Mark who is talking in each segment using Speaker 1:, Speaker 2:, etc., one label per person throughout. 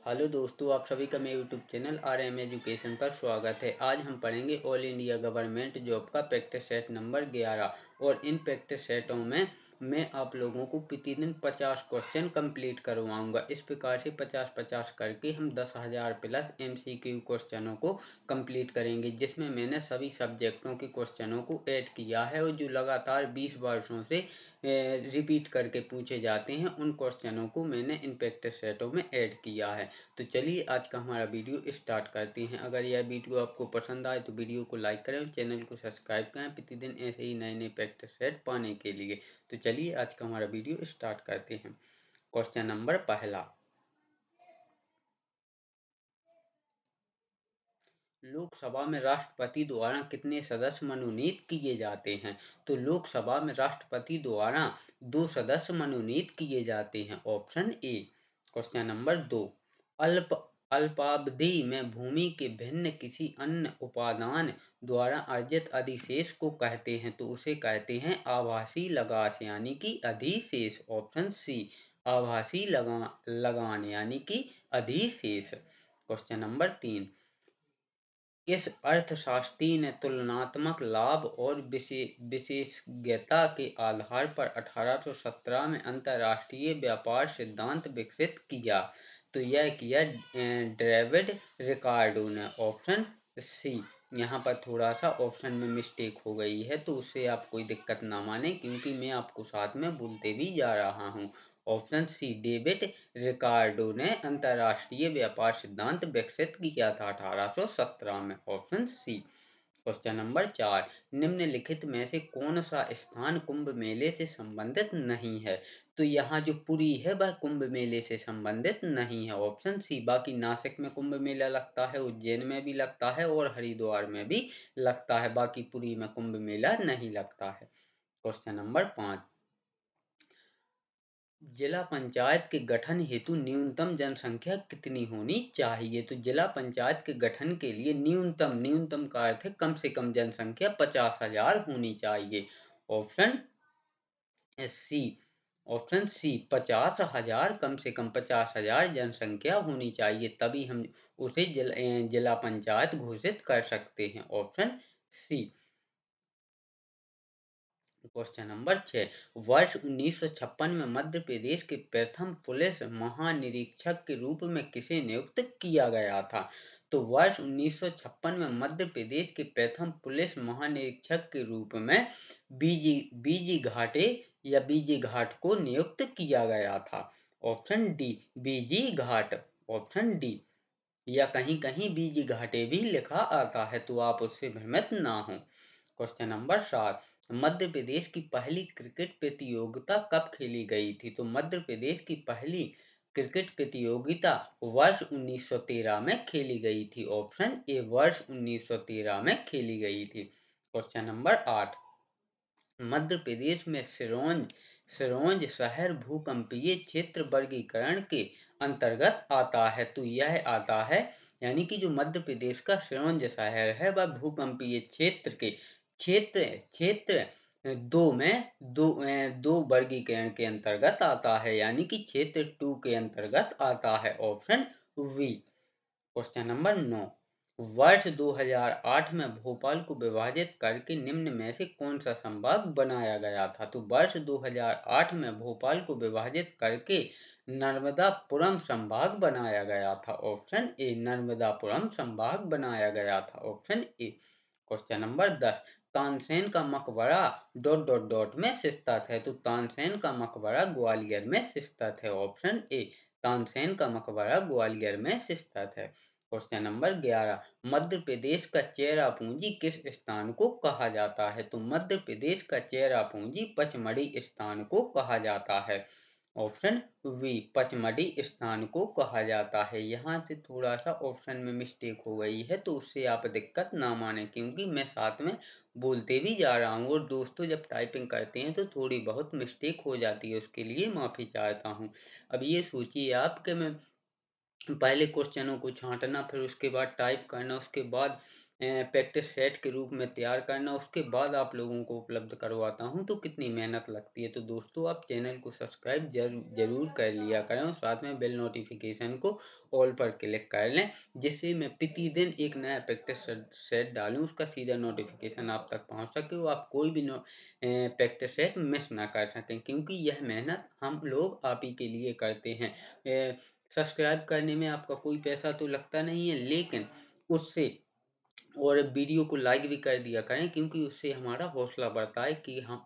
Speaker 1: Hello दोस्तों, आप सभी का मेरे यूट्यूब चैनल RM एजुकेशन पर स्वागत है। आज हम पढ़ेंगे ऑल इंडिया गवर्नमेंट जॉब का प्रैक्टिस सेट नंबर 11 और इन प्रैक्टिस सेटों में मैं आप लोगों को प्रतिदिन 50 क्वेश्चन कंप्लीट करवाऊंगा। इस प्रकार से 50-50 करके हम 10,000 प्लस MCQ क्वेश्चनों को कंप्लीट करेंगे, जिसमें मैंने सभी सब्जेक्टों के क्वेश्चनों को ऐड किया है और जो लगातार 20 वर्षों से रिपीट करके पूछे जाते हैं उन क्वेश्चनों को मैंने इन प्रैक्टिस सेटों में ऐड किया है। तो चलिए आज का हमारा वीडियो स्टार्ट करते हैं। अगर यह वीडियो आपको पसंद आए तो वीडियो को लाइक करें और चैनल को सब्सक्राइब करें प्रतिदिन ऐसे ही नए नए प्रैक्टिस सेट पाने के लिए। तो चलिए आज का हमारा वीडियो स्टार्ट करते हैं। क्वेश्चन नंबर पहला, लोकसभा में राष्ट्रपति द्वारा कितने सदस्य मनोनीत किए जाते हैं? तो लोकसभा में राष्ट्रपति द्वारा 2 सदस्य मनोनीत किए जाते हैं। Option A. क्वेश्चन नंबर 2, अल्प अल्पावधि में भूमि के भिन्न किसी अन्य उपादान द्वारा अर्जित अधिशेष को कहते हैं, तो उसे कहते हैं आभासी लगान यानी कि अधिशेष। ऑप्शन सी, आभासी लगान यानी कि अधिशेष। क्वेश्चन नंबर 3, किस अर्थशास्त्री ने तुलनात्मक लाभ और विशेषज्ञता के आधार पर 1817 में अंतर्राष्ट्रीय व्यापार सिद्धांत विकसित किया? तो यह किया डेविड रिकार्डो ने। Option C. यहाँ पर थोड़ा सा ऑप्शन में मिस्टेक हो गई है, तो उससे आप कोई दिक्कत ना माने, क्योंकि मैं आपको साथ में बोलते भी जा रहा हूँ। ऑप्शन सी, डेविड रिकार्डो ने अंतर्राष्ट्रीय व्यापार सिद्धांत विकसित किया था 1817 में। Option C. क्वेश्चन नंबर 4, निम्नलिखित में से कौन सा स्थान कुंभ मेले से संबंधित नहीं है? तो यहाँ जो पुरी है वह कुंभ मेले से संबंधित नहीं है। ऑप्शन सी, बाकी नासिक में कुंभ मेला लगता है, उज्जैन में भी लगता है और हरिद्वार में भी लगता है, बाकी पुरी में कुंभ मेला नहीं लगता है। क्वेश्चन नंबर 5, जिला पंचायत के गठन हेतु न्यूनतम जनसंख्या कितनी होनी चाहिए? तो जिला पंचायत के गठन के लिए न्यूनतम का अर्थ है कम से कम जनसंख्या 50,000 होनी चाहिए। Option C. ऑप्शन सी, 50,000, कम से कम 50,000 जनसंख्या होनी चाहिए, तभी हम उसे जिला पंचायत घोषित कर सकते हैं। Option C. क्वेश्चन नंबर 6, वर्ष 1956 में मध्य प्रदेश के प्रथम पुलिस महानिरीक्षक के रूप में किसे नियुक्त किया गया था? तो वर्ष 1956 में मध्य प्रदेश के प्रथम पुलिस महानिरीक्षक के रूप में बीजी घाटे या बीजी घाट को नियुक्त किया गया था। ऑप्शन डी, बीजी घाट। ऑप्शन डी, या कहीं कहीं बीजी घाटे भी लिखा आता है, तो आप उससे भ्रमित ना हो। क्वेश्चन नंबर 7, मध्य प्रदेश की पहली क्रिकेट प्रतियोगिता कब खेली गई थी? तो मध्य प्रदेश की पहली क्रिकेट प्रतियोगिता वर्ष 1913 में खेली गई थी। ऑप्शन ए, वर्ष 1913 में खेली गई थी। क्वेश्चन नंबर 8, मध्य प्रदेश में सिरोंज शहर भूकंपीय क्षेत्र वर्गीकरण के अंतर्गत आता है, तो यह आता है, यानी कि जो मध्य प्रदेश का सिरोंज शहर है वह भूकंपीय क्षेत्र के क्षेत्र क्षेत्र दो में दो वर्गीकरण के अंतर्गत आता है, यानी कि क्षेत्र 2 के अंतर्गत आता है। Option we. क्वेश्चन नंबर 9, वर्ष 2008 में भोपाल को विभाजित करके निम्न में से कौन सा संभाग बनाया गया था? तो वर्ष 2008 में भोपाल को विभाजित करके नर्मदापुरम संभाग बनाया गया था। ऑप्शन ए, नर्मदापुरम संभाग बनाया गया था। Option A. Question number 10, Tansen का मकबरा डॉट डॉट डॉट में स्थित है, तो तानसेन का मकबरा ग्वालियर में स्थित है। ऑप्शन ए, तानसेन का मकबरा ग्वालियर में स्थित है। क्वेश्चन नंबर 11, मध्य प्रदेश का चेरापूंजी किस स्थान को कहा जाता है? तो मध्य प्रदेश का चेरापूंजी पचमढ़ी स्थान को कहा जाता है। ऑप्शन वी, पचमढ़ी स्थान को कहा जाता है। यहाँ से थोड़ा सा ऑप्शन में मिस्टेक हो गई है, तो उससे आप दिक्कत ना माने, क्योंकि मैं साथ में बोलते भी जा रहा हूँ और दोस्तों जब टाइपिंग करते हैं तो थोड़ी बहुत मिस्टेक हो जाती है, उसके लिए माफ़ी चाहता हूँ। अब ये सोचिए आप कि मैं पहले क्वेश्चनों को छांटना, फिर उसके बाद टाइप करना, उसके बाद प्रैक्टिस सेट के रूप में तैयार करना, उसके बाद आप लोगों को उपलब्ध करवाता हूँ, तो कितनी मेहनत लगती है। तो दोस्तों आप चैनल को सब्सक्राइब ज़रूर कर लिया करें और साथ में बेल नोटिफिकेशन को ऑल पर क्लिक कर लें, जिससे मैं प्रतिदिन एक नया प्रैक्टिस सेट डालूँ, उसका सीधा नोटिफिकेशन आप तक पहुँच सके, वो आप कोई भी प्रैक्टिस सेट मिस ना कर सकें, क्योंकि यह मेहनत हम लोग आप ही के लिए करते हैं। सब्सक्राइब करने में आपका कोई पैसा तो लगता नहीं है, लेकिन उससे और वीडियो को लाइक भी कर दिया करें, क्योंकि उससे हमारा हौसला बढ़ता है कि हम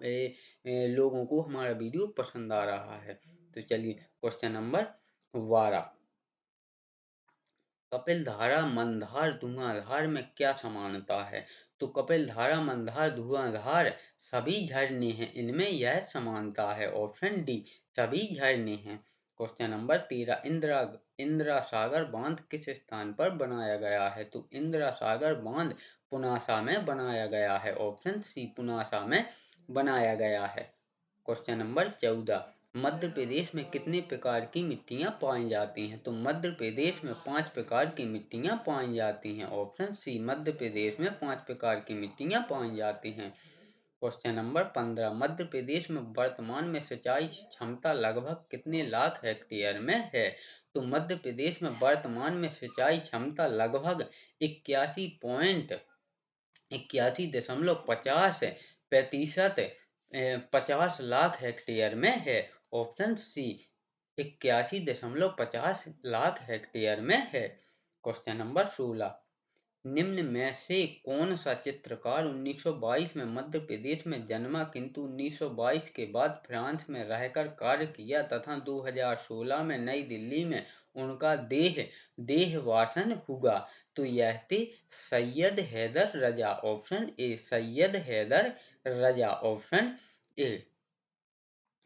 Speaker 1: लोगों को हमारा वीडियो पसंद आ रहा है। तो चलिए क्वेश्चन नंबर 12, कपिलधारा मंदार धुआंधार में क्या समानता है। तो कपिलधारा मंदार धुआंधार सभी झरने हैं, इनमें यह समानता है। ऑप्शन डी, सभी झरने हैं। क्वेश्चन नंबर 13, इंदिरा सागर बांध किस स्थान पर बनाया गया है। तो इंदिरा सागर बांध पुनासा में बनाया गया है। ऑप्शन सी, पुनासा में बनाया गया है। क्वेश्चन नंबर 14, मध्य प्रदेश में कितने प्रकार की मिट्टियाँ पाई जाती हैं। तो मध्य प्रदेश में 5 प्रकार की मिट्टियाँ पाई जाती हैं। ऑप्शन सी, मध्य प्रदेश में 5 प्रकार की मिट्टियाँ पाई जाती हैं। क्वेश्चन नंबर 15, मध्य प्रदेश में वर्तमान में सिंचाई क्षमता लगभग कितने लाख हेक्टेयर में है। तो मध्य प्रदेश में वर्तमान में सिंचाई क्षमता लगभग 81.50% 50 लाख हेक्टेयर में है। ऑप्शन सी, 81.50 लाख हेक्टेयर में है। क्वेश्चन नंबर 16, निम्न में से कौन सा चित्रकार 1922 में मध्य प्रदेश में जन्मा, किंतु 1922 के बाद फ्रांस में रहकर कार्य किया तथा 2016 में नई दिल्ली में उनका देहवासन हुआ। तो यह थे Syed Haider Raza. Option A, Syed Haider Raza. Option A.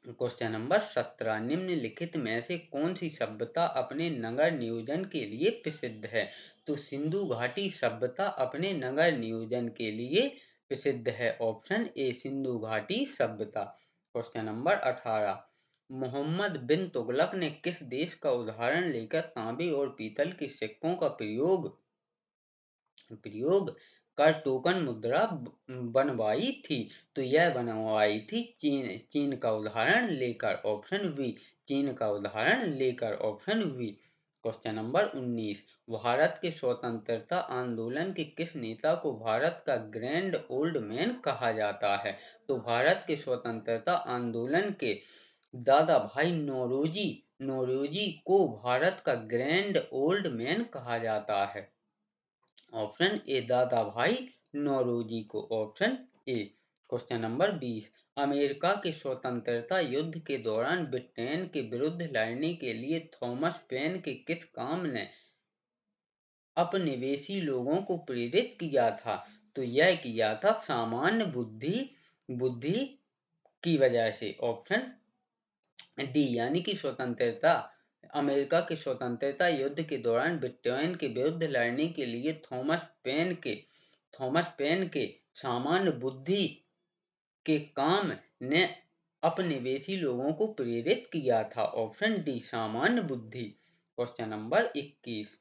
Speaker 1: Question number 17, निम्नलिखित में से कौन सी सभ्यता अपने नगर नियोजन के लिए प्रसिद्ध है। तो सिंधु घाटी सभ्यता अपने नगर नियोजन के लिए प्रसिद्ध है। ऑप्शन ए, सिंधु घाटी सभ्यता। क्वेश्चन नंबर 18, मोहम्मद बिन तुगलक ने किस देश का उदाहरण लेकर तांबे और पीतल के सिक्कों का प्रयोग कर टोकन मुद्रा बनवाई थी। तो यह बनवाई थी चीन का उदाहरण लेकर। ऑप्शन बी, चीन का उदाहरण लेकर। Option B. Question number 19, Bharat के स्वतंत्रता आंदोलन के किस नेता को भारत का ग्रैंड ओल्ड मैन कहा जाता है। तो भारत के स्वतंत्रता आंदोलन के दादा भाई नौरोजी को भारत का ग्रैंड ओल्ड मैन कहा जाता है। ऑप्शन ए, दादा भाई नौरोजी को। Option A. Question number 20, America के स्वतंत्रता युद्ध के दौरान ब्रिटेन के विरुद्ध लड़ने के लिए थॉमस पेन के किस काम ने उपनिवेशी लोगों को प्रेरित किया था। तो यह किया था सामान्य बुद्धि की वजह से। ऑप्शन डी, यानी कि स्वतंत्रता अमेरिका के स्वतंत्रता युद्ध के दौरान ब्रिटेन के विरुद्ध लड़ने के लिए थॉमस पेन के सामान्य बुद्धि के काम ने उपनिवेशी लोगों को प्रेरित किया था। ऑप्शन डी, सामान्य बुद्धि। क्वेश्चन नंबर 21,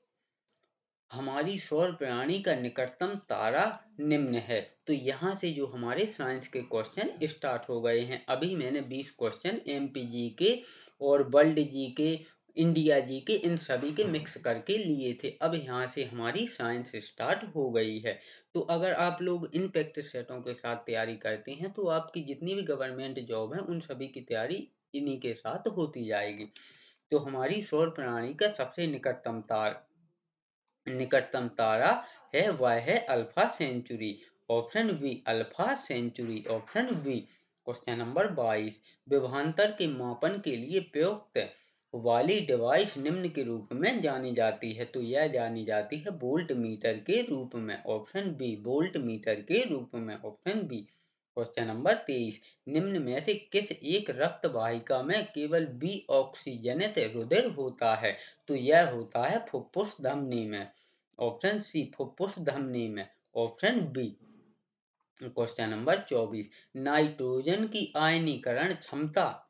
Speaker 1: हमारी सौर प्रणाली का निकटतम तारा निम्न है। तो यहाँ से जो हमारे साइंस के क्वेश्चन स्टार्ट हो गए हैं। अभी मैंने 20 क्वेश्चन एमपी जी के और वर्ल्ड जी के, इंडिया जी के, इन सभी के मिक्स करके लिए थे। अब यहाँ से हमारी साइंस स्टार्ट हो गई है। तो अगर आप लोग इन प्रैक्टिस सेटों के साथ तैयारी करते हैं, तो आपकी जितनी भी गवर्नमेंट जॉब है, उन सभी की तैयारी इन्हीं के साथ होती जाएगी। तो हमारी सौर प्रणाली का सबसे निकटतम तारा है, वह है alpha Centauri. Option B, alpha Centauri. Option B. Question number 22, विभवांतर के मापन के लिए प्रयुक्त वाली डिवाइस निम्न के रूप में जानी जाती है। तो यह जानी जाती है वोल्ट मीटर के रूप में। ऑप्शन बी, वोल्ट मीटर के रूप में। Option B. क्वेश्चन नंबर 23, निम्न में से किस एक रक्त वाहिका में केवल बी ऑक्सीजनित रुधिर होता है। तो यह होता है फुफ्फुस धमनी में। ऑप्शन सी, फुफ्फुस धमनी में। Option B. Question number 24, nitrogen की आयनीकरण क्षमता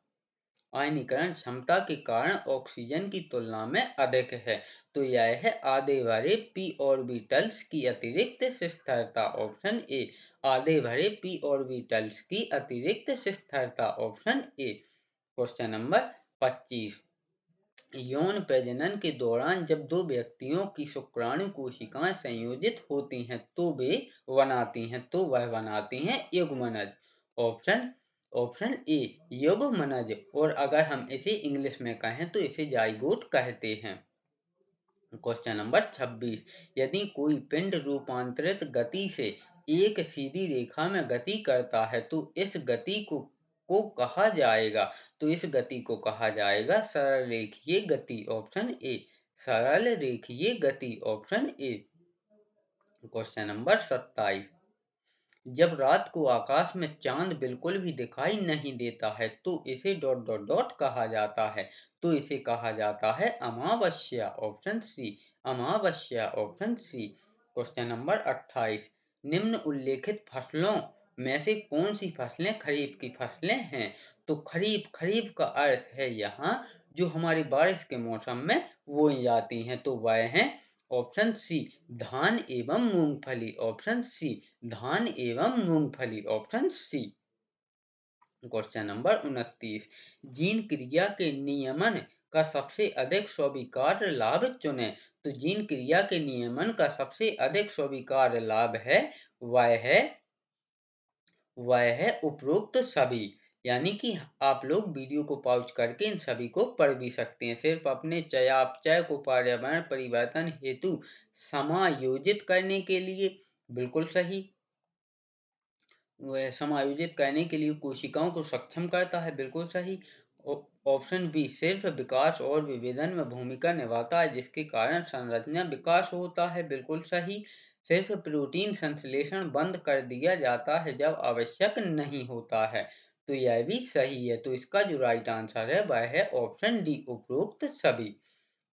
Speaker 1: आयनीकरण क्षमता के कारण ऑक्सीजन की तुलना में अधिक है। तो यह है आधे भरे पी ऑर्बिटल्स की अतिरिक्त स्थिरता, ऑप्शन ए। आधे भरे पी ऑर्बिटल्स की अतिरिक्त स्थिरता, ऑप्शन ए। Question number 25। यौन प्रजनन के दौरान जब दो व्यक्तियों की शुक्राणु कोशिकाएं संयोजित होती हैं तो वह बनाती हैं युग्मनज। ऑप्शन ऑप्शन ए युग्मनज, और अगर हम इसे इंग्लिश में कहें तो इसे जाइगोट कहते हैं। Question number 26। यदि कोई पिंड रूपांतरित गति से एक सीधी रेखा में गति करता है तो इस गति को कहा जाएगा। तो इस गति को कहा जाएगा सरल रेखीय गति, ऑप्शन ए। सरल रेखीय गति, ऑप्शन ए। Question number 27। जब रात को आकाश में चांद बिल्कुल भी दिखाई नहीं देता है तो इसे डॉट डॉट डॉट कहा जाता है। तो इसे कहा जाता है अमावस्या, ऑप्शन सी। अमावस्या, ऑप्शन सी। Question number 28। निम्न उल्लेखित फसलों में से कौन सी फसलें खरीफ की फसलें हैं। तो खरीफ खरीफ का अर्थ है यहाँ जो हमारी बारिश के मौसम में बोई जाती हैं, तो वह हैं ऑप्शन सी धान एवं मूंगफली, ऑप्शन सी धान एवं मूंगफली, option C. Question number 29। Gene क्रिया के नियमन का सबसे अधिक स्वीकार्य लाभ चुनें। तो जीन क्रिया के नियमन का सबसे अधिक स्वीकार्य लाभ है वह है उपरोक्त सभी। यानी कि आप लोग वीडियो को पॉज करके इन सभी को पढ़ भी सकते हैं। सिर्फ अपने चयापचय को पर्यावरण परिवर्तन हेतु समायोजित करने के लिए, बिल्कुल सही। वह समायोजित करने के लिए कोशिकाओं को सक्षम करता है, बिल्कुल सही। ऑप्शन बी सिर्फ विकास और विभेदन में भूमिका निभाता है जिसके कारण संरचना विकास होता है, बिल्कुल सही। सिर्फ प्रोटीन संश्लेषण बंद कर दिया जाता है जब आवश्यक नहीं होता है, तो यह भी सही है। तो इसका जो राइट आंसर है वह है ऑप्शन डी उपरोक्त सभी।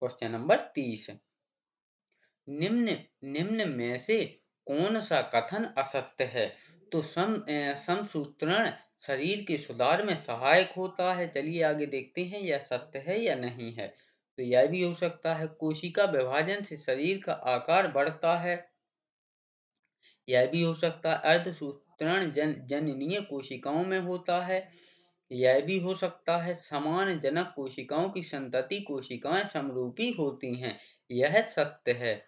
Speaker 1: Question number 30। निम्न निम्न में से कौन सा कथन असत्य है। तो समसूत्रण शरीर के सुधार में सहायक होता है। चलिए आगे देखते हैं यह सत्य है या नहीं है। तो यह भी हो सकता है कोशिका विभाजन से शरीर का आकार बढ़ता है। यह भी हो सकता है अर्धसूत्रण जननीय कोशिकाओं में होता है। यह भी हो सकता है समान जनक कोशिकाओं की संतति कोशिकाएं समरूपी होती हैं। यह सत्य है,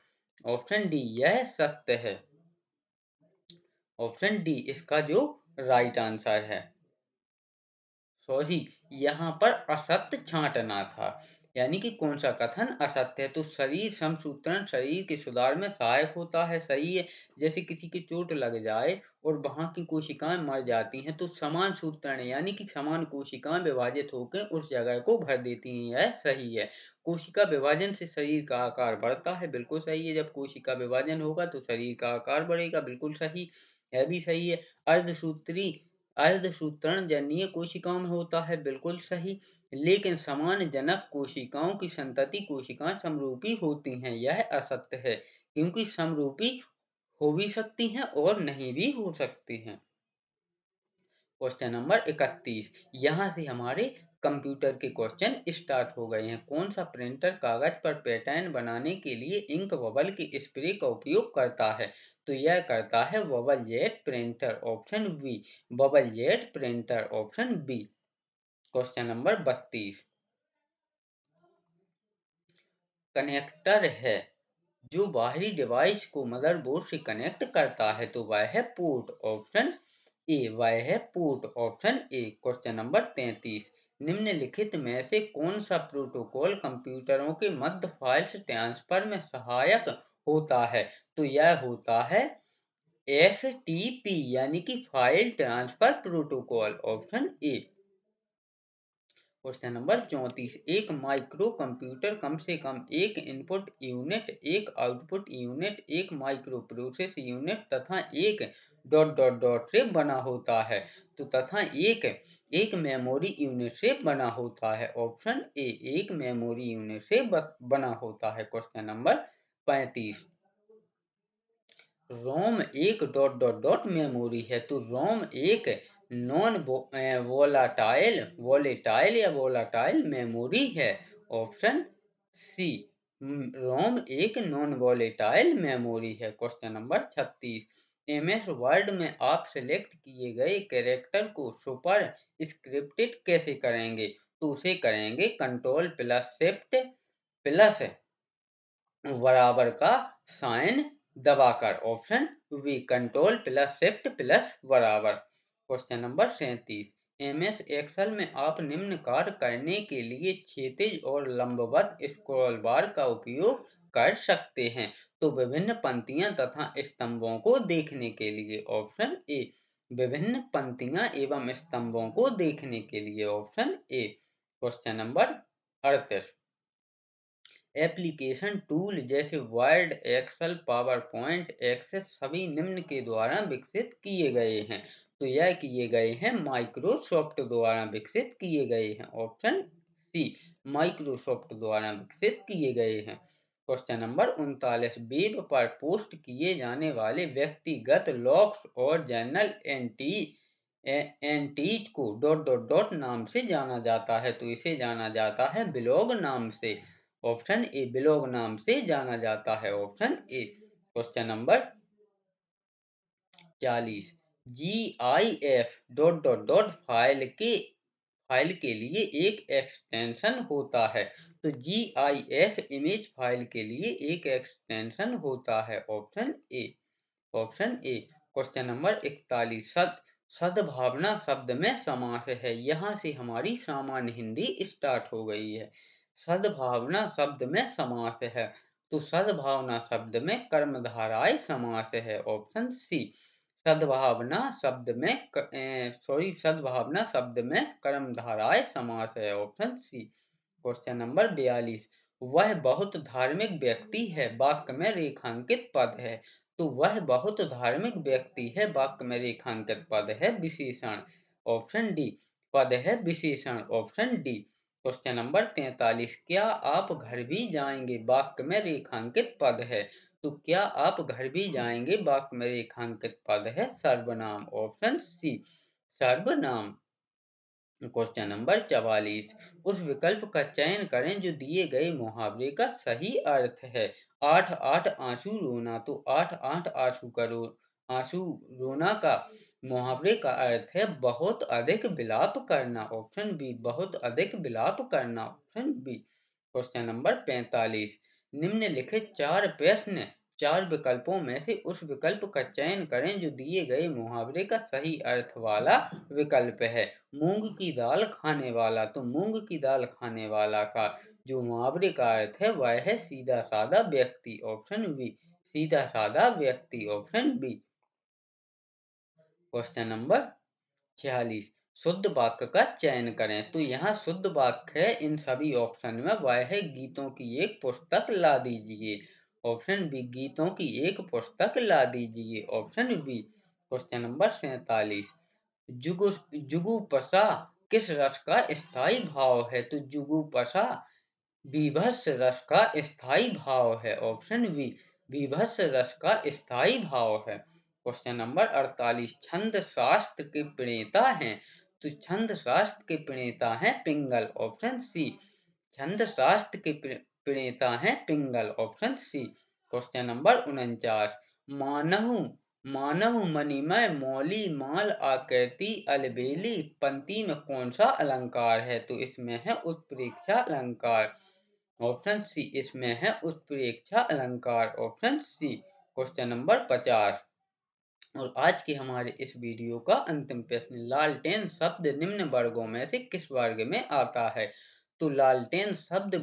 Speaker 1: ऑप्शन डी यह सत्य है। ऑप्शन डी इसका जो राइट आंसर है। सॉरी, यहाँ पर असत्य छांटना था। यानी कि कौन सा कथन असत्य है। तो शरीर समसूत्रण शरीर के सुधार में सहायक होता है, सही है। जैसे किसी की चोट लग जाए और वहां की कोशिकाएं मर जाती हैं तो समान सूत्रण यानी कि समान कोशिकाएं विभाजित होकर उस जगह को भर देती हैं, यह सही है। कोशिका विभाजन से शरीर का आकार बढ़ता है, बिल्कुल सही है। जब कोशिका विभाजन होगा तो शरीर का आकार बढ़ेगा, बिल्कुल सही। यह भी सही है। अर्धसूत्री अर्धसूत्रण जनीय कोशिकाओं में होता है, बिल्कुल सही। लेकिन समान जनक कोशिकाओं की संतति कोशिकाएं समरूपी होती हैं, यह असत्य है। क्योंकि समरूपी हो भी सकती हैं और नहीं भी हो सकती हैं। Question number 31। यहाँ से हमारे कंप्यूटर के क्वेश्चन स्टार्ट हो गए हैं। कौन सा प्रिंटर कागज पर पैटर्न बनाने के लिए इंक बबल के स्प्रे का उपयोग करता है। तो यह करता है bubble jet printer, option B. Bubble jet printer, option B. Question number 32। Connector है जो बाहरी डिवाइस को मदरबोर्ड से कनेक्ट करता है, तो वह है पोर्ट, ऑप्शन ए। वह है port, option A. Question number 33। निम्नलिखित में से कौन सा प्रोटोकॉल कंप्यूटरों के मध्य फाइल्स ट्रांसफर में सहायक होता है। तो यह होता है FTP यानी कि file transfer protocol, option A. Question number 34। एक माइक्रो कंप्यूटर कम से कम एक इनपुट यूनिट, एक आउटपुट यूनिट, एक माइक्रो प्रोसेस यूनिट तथा एक डॉट डॉट डॉट से बना होता है। तो तथा एक एक मेमोरी यूनिट से बना होता है, ऑप्शन ए। एक मेमोरी यूनिट से बना होता है। Question number 35। रोम एक डॉट डॉट डॉट मेमोरी है। तो रोम एक नॉन वोलाटाइल वोलेटाइल या वोलाटाइल मेमोरी है? ऑप्शन सी, रोम एक नॉन वोलेटाइल मेमोरी है। क्वेश्चन नंबर 36, एमएस वर्ड में आप सेलेक्ट किए गए कैरेक्टर को सुपर स्क्रिप्टेड कैसे करेंगे? तो उसे करेंगे कंट्रोल प्लस शिफ्ट प्लस बराबर का साइन दबाकर। Option B, control plus shift plus बराबर। क्वेश्चन नंबर 37, एमएस एक्सेल में आप निम्न कार्य करने के लिए क्षैतिज और लंबवत स्क्रॉल बार का उपयोग कर सकते हैं। तो विभिन्न पंक्तियां तथा स्तंभों को देखने के लिए। ऑप्शन ए, विभिन्न पंक्तियां एवं स्तंभों को देखने के लिए। Option A. Question number 38, application tool जैसे Word, Excel, PowerPoint, Access सभी निम्न के द्वारा विकसित किए गए हैं। तो यह किए गए हैं माइक्रोसॉफ्ट द्वारा विकसित किए गए हैं। ऑप्शन सी, माइक्रोसॉफ्ट द्वारा विकसित किए गए हैं। क्वेश्चन नंबर 39, वेब पर पोस्ट किए जाने वाले व्यक्तिगत लॉग्स और journal एंटीज co dot dot dot नाम से जाना जाता है। तो इसे जाना जाता है ब्लॉग नाम से। ऑप्शन ए, ब्लॉग नाम से जाना जाता है। Option A. Question number 40, G I F dot dot dot file के लिए एक एक्सटेंशन होता है। तो G I F image file के लिए एक एक्सटेंशन होता है। Option A. Option A. Question number 41, सद्भावना शब्द में समास है। यहाँ से हमारी सामान्य हिंदी स्टार्ट हो गई है। सद्भावना शब्द में समास है। तो सद्भावना शब्द में कर्मधारय समास है। ऑप्शन सी, सद्भावना शब्द में सद्भावना शब्द में कर्मधारय समास है। Option C. क्वेश्चन नंबर 42, वह बहुत धार्मिक व्यक्ति है वाक्य में रेखांकित पद है। तो वह बहुत धार्मिक व्यक्ति है वाक्य में रेखांकित पद है विशेषण। ऑप्शन डी, पद है विशेषण। Option D. क्वेश्चन नंबर 43, क्या आप घर भी जाएंगे वाक्य में रेखांकित पद है। तो क्या आप घर भी जाएंगे वाक्य में रेखांकित पद है सर्वनाम। ऑप्शन सी, सर्वनाम। क्वेश्चन नंबर 44, उस विकल्प का चयन करें जो दिए गए मुहावरे का सही अर्थ है। आठ आठ आंसू रोना। तो आठ आठ आंसू रोना का मुहावरे का अर्थ है बहुत अधिक विलाप करना। ऑप्शन बी, बहुत अधिक विलाप करना। Option B. क्वेश्चन नंबर 45, निम्नलिखित चार प्रश्न चार विकल्पों में से उस विकल्प का चयन करें जो दिए गए मुहावरे का सही अर्थ वाला विकल्प है। मूंग की दाल खाने वाला। तो मूंग की दाल खाने वाला का जो मुहावरे का अर्थ है वह है सीधा साधा व्यक्ति। ऑप्शन बी, सीधा साधा व्यक्ति। Option B. क्वेश्चन नंबर 46, शुद्ध वाक्य का चयन करें। तो यहाँ शुद्ध वाक्य है इन सभी ऑप्शन में वह है गीतों की एक पुस्तक ला दीजिए। ऑप्शन बी, गीतों की एक पुस्तक ला दीजिए। Option B. क्वेश्चन नंबर 47, जुगु जुगुप्सा किस रस का स्थायी भाव है। तो जुगुप्सा बीभत्स रस का स्थायी भाव है। ऑप्शन बी, बीभत्स रस का स्थायी भाव है। क्वेश्चन नंबर 48, छंद शास्त्र के प्रणेता हैं। तो छंद शास्त्र के प्रणेता हैं पिंगल। ऑप्शन सी, छंद शास्त्र के प्रणेता हैं Pingal. Option C. Question number 49, मानहु मानव मणिमय मौली माल आकृति अलबेली पंक्ति में कौन सा अलंकार है। तो इसमें है उत्प्रेक्षा अलंकार। ऑप्शन सी, इसमें है उत्प्रेक्षा अलंकार। Option C. क्वेश्चन नंबर 50, और आज के हमारे इस वीडियो का अंतिम प्रश्न, लालटेन शब्द निम्न वर्गों में से किस वर्ग में आता है। तो लालटेन शब्द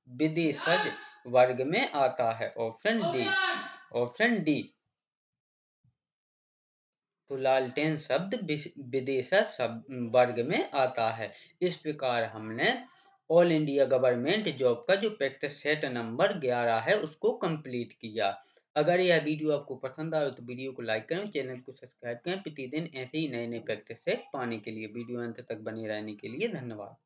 Speaker 1: विदेशज वर्ग में आता है। Option D. Option D. तो लालटेन शब्द विदेशज वर्ग में आता है। इस प्रकार हमने ऑल इंडिया गवर्नमेंट जॉब का जो प्रैक्टिस सेट नंबर 11 है उसको कंप्लीट किया। अगर यह वीडियो आपको पसंद आए तो वीडियो को लाइक करें, चैनल को सब्सक्राइब करें। प्रतिदिन ऐसे ही नए नए प्रैक्टिस सेट पाने के लिए वीडियो अंत तक बने रहने के लिए धन्यवाद।